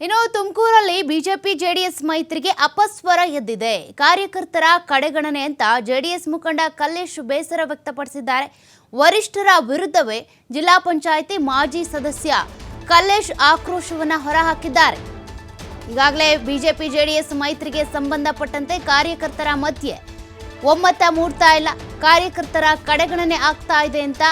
ಇನ್ನು ತುಮಕೂರಲ್ಲಿ BJP JDS ಮೈತ್ರಿಗೆ ಅಪಸ್ವರ ಎದ್ದಿದೆ. ಕಾರ್ಯಕರ್ತರ ಕಡೆಗಣನೆ ಅಂತ ಜೆಡಿಎಸ್ ಮುಖಂಡ ಕಲ್ಲೇಶ್ ಬೇಸರ ವ್ಯಕ್ತಪಡಿಸಿದ್ದಾರೆ. ವರಿಷ್ಠರ ವಿರುದ್ಧವೇ ಜಿಲ್ಲಾ ಪಂಚಾಯಿತಿ ಮಾಜಿ ಸದಸ್ಯ ಕಲ್ಲೇಶ್ ಆಕ್ರೋಶವನ್ನು ಹೊರಹಾಕಿದ್ದಾರೆ. ಈಗಾಗಲೇ ಬಿಜೆಪಿ ಜೆಡಿಎಸ್ ಮೈತ್ರಿಗೆ ಸಂಬಂಧಪಟ್ಟಂತೆ ಕಾರ್ಯಕರ್ತರ ಮಧ್ಯೆ ಒಮ್ಮತ ಮೂಡ್ತಾ ಇಲ್ಲ, ಕಾರ್ಯಕರ್ತರ ಕಡೆಗಣನೆ ಆಗ್ತಾ ಇದೆ ಅಂತ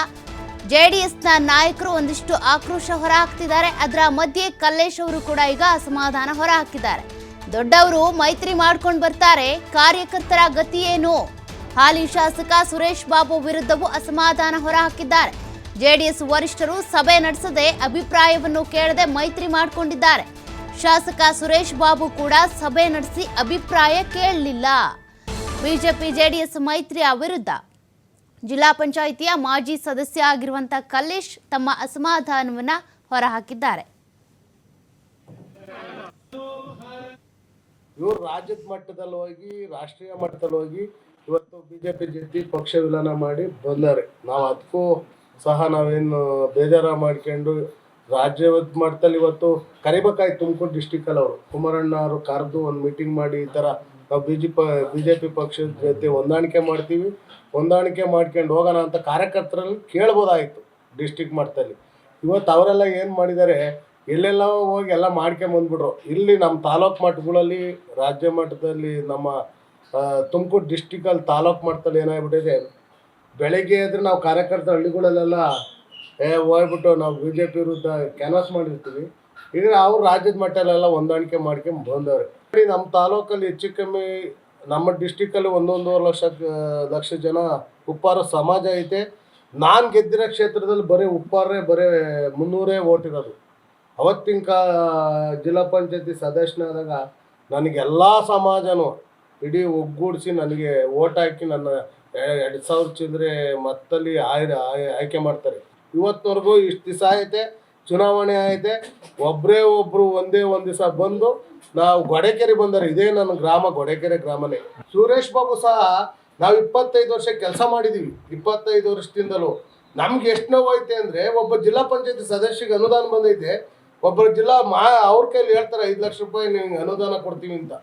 ಜೆಡಿಎಸ್ನ ನಾಯಕರು ಒಂದಿಷ್ಟು ಆಕ್ರೋಶ ಹೊರಹಾಕ್ತಿದ್ದಾರೆ. ಅದರ ಮಧ್ಯೆ ಕಲ್ಲೇಶ್ ಅವರು ಕೂಡ ಈಗ ಅಸಮಾಧಾನ ಹೊರಹಾಕಿದ್ದಾರೆ. ದೊಡ್ಡವರು ಮೈತ್ರಿ ಮಾಡ್ಕೊಂಡು ಬರ್ತಾರೆ, ಕಾರ್ಯಕರ್ತರ ಗತಿ ಏನು? ಹಾಲಿ ಶಾಸಕ ಸುರೇಶ್ ಬಾಬು ವಿರುದ್ಧವೂ ಅಸಮಾಧಾನ ಹೊರಹಾಕಿದ್ದಾರೆ. ಜೆಡಿಎಸ್ ವರಿಷ್ಠರು ಸಭೆ ನಡೆಸದೆ ಅಭಿಪ್ರಾಯವನ್ನು ಕೇಳದೆ ಮೈತ್ರಿ ಮಾಡಿಕೊಂಡಿದ್ದಾರೆ. ಶಾಸಕ ಸುರೇಶ್ ಬಾಬು ಕೂಡ ಸಭೆ ನಡೆಸಿ ಅಭಿಪ್ರಾಯ ಕೇಳಲಿಲ್ಲ. ಬಿಜೆಪಿ ಜೆಡಿಎಸ್ ಮೈತ್ರಿಯ ವಿರುದ್ಧ ಜಿಲ್ಲಾ ಪಂಚಾಯಿತಿಯ ಮಾಜಿ ಸದಸ್ಯ ಆಗಿರುವಂತಹ ಕಲ್ಲೇಶ್ ತಮ್ಮ ಅಸಮಾಧಾನವನ್ನ ಹೊರಹಾಕಿದ್ದಾರೆ. ಇವರು ರಾಜ್ಯದ ಮಟ್ಟದಲ್ಲಿ ಹೋಗಿ ರಾಷ್ಟ್ರೀಯ ಮಟ್ಟದಲ್ಲಿ ಹೋಗಿ ಇವತ್ತು ಬಿಜೆಪಿ ಜೊತೆ ಪಕ್ಷ ವಿಲೀನ ಮಾಡಿ ಬಂದಾರೆ. ನಾವು ಅದಕ್ಕೂ ಸಹ ನಾವೇನು ಬೇಜಾರ ಮಾಡ್ಕೊಂಡು ರಾಜ್ಯದ ಮಟ್ಟದಲ್ಲಿ ಇವತ್ತು ಕರಿಬೇಕಾಯ್ತು. ತುಮಕೂರು ಡಿಸ್ಟಿಕಲ್ಲಿ ಅವರು ಕುಮಾರಣ್ಣ ಅವರು ಕರೆದು ಒಂದು ಮೀಟಿಂಗ್ ಮಾಡಿ ಈ ಥರ ನಾವು ಬಿಜೆಪಿ ಪಕ್ಷದ ಜೊತೆ ಹೊಂದಾಣಿಕೆ ಮಾಡ್ತೀವಿ, ಹೊಂದಾಣಿಕೆ ಮಾಡ್ಕೊಂಡು ಹೋಗೋಣ ಅಂತ ಕಾರ್ಯಕರ್ತರಲ್ಲಿ ಕೇಳ್ಬೋದಾಯಿತು ಡಿಸ್ಟಿಕ್ ಮಟ್ಟದಲ್ಲಿ. ಇವತ್ತು ಅವರೆಲ್ಲ ಏನು ಮಾಡಿದ್ದಾರೆ, ಎಲ್ಲೆಲ್ಲ ಹೋಗಿ ಎಲ್ಲ ಮಾಡ್ಕೊಂಬಂದ್ಬಿಟ್ರು. ಇಲ್ಲಿ ನಮ್ಮ ತಾಲೂಕು ಮಟ್ಟಗಳಲ್ಲಿ ರಾಜ್ಯ ಮಟ್ಟದಲ್ಲಿ ನಮ್ಮ ತುಮಕೂರು ಡಿಸ್ಟಿಕಲ್ಲಿ ತಾಲೂಕು ಮಟ್ಟದಲ್ಲಿ ಏನಾಗ್ಬಿಟ್ಟಿದೆ, ಬೆಳಗ್ಗೆ ಎದ್ರೆ ನಾವು ಕಾರ್ಯಕರ್ತರ ಹಳ್ಳಿಗಳಲ್ಲೆಲ್ಲ ಹೋಗ್ಬಿಟ್ಟು ನಾವು ಬಿಜೆಪಿ ವಿರುದ್ಧ ಕ್ಯಾನ್ವಾಸ್ ಮಾಡಿರ್ತೀವಿ. ಈಗ ಅವ್ರು ರಾಜ್ಯದ ಮಟ್ಟದಲ್ಲೆಲ್ಲ ಹೊಂದಾಣಿಕೆ ಮಾಡ್ಕೊಂಡು ಬಂದವ್ರೆ. ನಮ್ಮ ತಾಲೂಕಲ್ಲಿ ಹೆಚ್ಚು ಕಮ್ಮಿ ನಮ್ಮ ಡಿಸ್ಟಿಕಲ್ಲಿ 1.5 ಲಕ್ಷ ಜನ ಉಪ್ಪಾರ ಸಮಾಜ ಐತೆ. ನಾನು ಗೆದ್ದಿರೋ ಕ್ಷೇತ್ರದಲ್ಲಿ ಬರೀ ಉಪ್ಪಾರೇ ಬರೀ 300 ಓಟ್ ಇರೋದು. ಅವತ್ತಿನ ಜಿಲ್ಲಾ ಪಂಚಾಯತಿ ಸದಸ್ಯನಾದಾಗ ನನಗೆಲ್ಲ ಸಮಾಜನೂ ಇಡೀ ಒಗ್ಗೂಡಿಸಿ ನನಗೆ ಓಟ್ ಹಾಕಿ ನನ್ನ 2,000 ಚಿಲ್ಲರೆ ಮತ್ತಲ್ಲಿ ಆಯ್ಕೆ ಮಾಡ್ತಾರೆ. ಇವತ್ತಿನವರೆಗೂ ಇಷ್ಟು ದಿವಸ ಐತೆ, ಚುನಾವಣೆ ಐತೆ, ಒಬ್ಬರೇ ಒಬ್ಬರು ಒಂದೇ ಒಂದು ದಿವಸ ಬಂದು ನಾವು ಗೊಡೆಕೆರೆ ಬಂದರೆ, ಇದೇ ನನ್ನ ಗ್ರಾಮ ಗೊಡೆಕೆರೆ ಗ್ರಾಮನೇ. ಸುರೇಶ್ ಬಾಬು ಸಹ ನಾವು 25 ವರ್ಷ ಕೆಲಸ ಮಾಡಿದ್ದೀವಿ. 25 ವರ್ಷದಿಂದಲೂ ನಮ್ಗೆ ಎಷ್ಟು ನೋವು ಐತೆ ಅಂದರೆ, ಒಬ್ಬ ಜಿಲ್ಲಾ ಪಂಚಾಯತಿ ಸದಸ್ಯಗೆ ಅನುದಾನ ಬಂದೈತೆ, ಒಬ್ಬರು ಅವ್ರ ಕೈಲಿ ಹೇಳ್ತಾರೆ 5 ಲಕ್ಷ ರೂಪಾಯಿ ನಿಮ್ಗೆ ಅನುದಾನ ಕೊಡ್ತೀವಿ ಅಂತ.